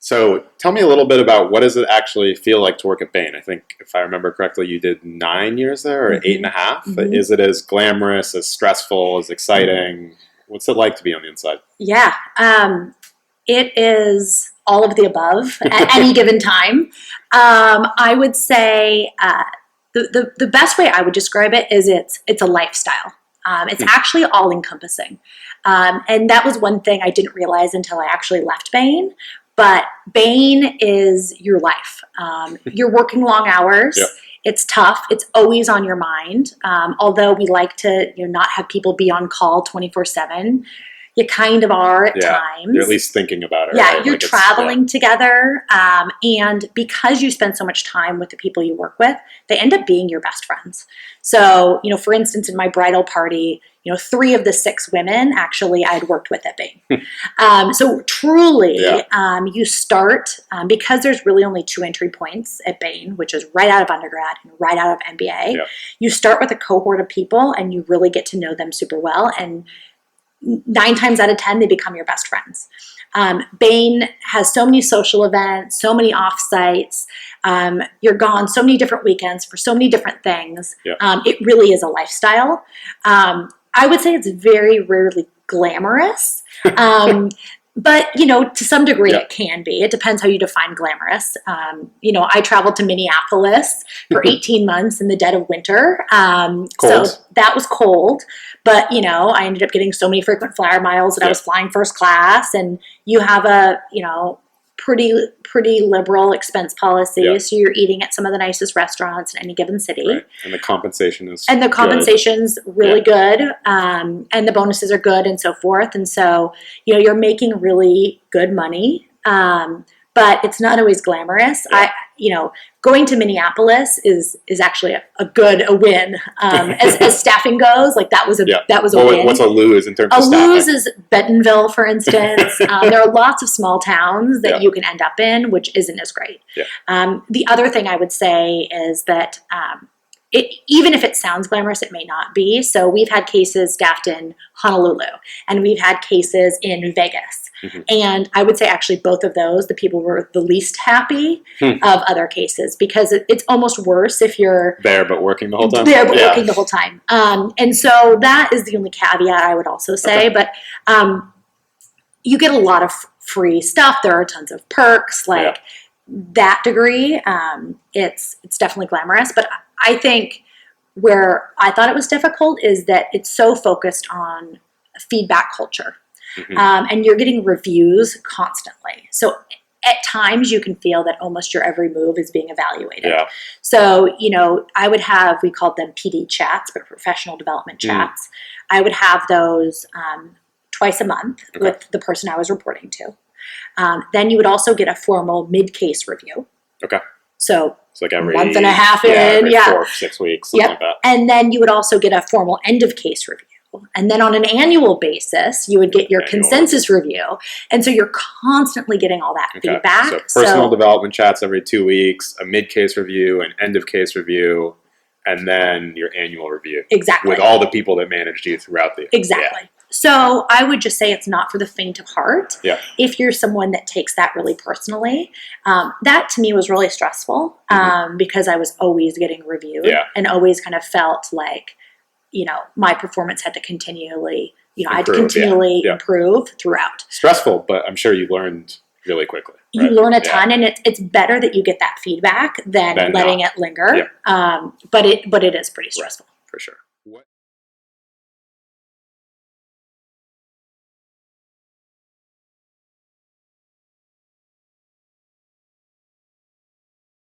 So tell me a little bit about what does it actually feel like to work at Bain? I think if I remember correctly, you did 9 years there or 8.5. Is it as glamorous, as stressful, as exciting? What's it like to be on the inside? Yeah, it is all of the above at any given time. I would say the best way I would describe it is it's a lifestyle. It's actually all encompassing. And that was one thing I didn't realize until I actually left Bain. But Bain is your life. You're working long hours. Yep. It's tough. It's always on your mind. Although we like to not have people be on call 24/7. You kind of are at times. You're at least thinking about it. Yeah, right? you're traveling together. And because you spend so much time with the people you work with, they end up being your best friends. So, for instance, in my bridal party, 3 of the 6 women actually I had worked with at Bain. So truly, you start, because there's really only 2 entry points at Bain, which is right out of undergrad and right out of MBA. You start with a cohort of people and you really get to know them super well. And 9 times out of 10, they become your best friends. Bain has so many social events, so many offsites. You're gone so many different weekends for so many different things. It really is a lifestyle. I would say it's very rarely glamorous. But, to some degree it can be. It depends how you define glamorous. I traveled to Minneapolis for 18 months in the dead of winter. So that was cold. But, I ended up getting so many frequent flyer miles that I was flying first class. And you have a, pretty liberal expense policy. So you're eating at some of the nicest restaurants in any given city. Right. And the compensation is really good. And the bonuses are good and so forth. And so, you're making really good money. But it's not always glamorous. Going to Minneapolis is actually a win. As staffing goes, like that was a win. What's a lose in terms of staffing? A lose is Bentonville, for instance. There are lots of small towns that you can end up in, which isn't as great. The other thing I would say is that even if it sounds glamorous, it may not be. So we've had cases staffed in Honolulu, and we've had cases in Vegas. And I would say actually both of those, the people were the least happy of other cases, because it's almost worse if you're there but working the whole time. Working the whole time. And so that is the only caveat I would also say. But you get a lot of free stuff. There are tons of perks. That degree, it's definitely glamorous. But I think where I thought it was difficult is that it's so focused on feedback culture. And you're getting reviews constantly. So at times you can feel that almost your every move is being evaluated. So, I would have, we called them PD chats, but professional development chats. I would have those twice a month with the person I was reporting to. Then you would also get a formal mid-case review. So it's like every month and a half every 4 or 6 weeks, something like that. And then you would also get a formal end-of-case review. And then on an annual basis, you would get your consensus review. And so you're constantly getting all that feedback. So personal development chats every 2 weeks, a mid-case review, an end-of-case review, and then your annual review. Exactly. With all the people that managed you throughout the year. Exactly. So I would just say it's not for the faint of heart. If you're someone that takes that really personally. That to me was really stressful because I was always getting reviewed and always kind of felt like, my performance had to continually, I had to continually improve throughout. Stressful, but I'm sure you learned really quickly. You learn a ton, and it's better that you get that feedback than letting it linger. But it is pretty stressful. For sure.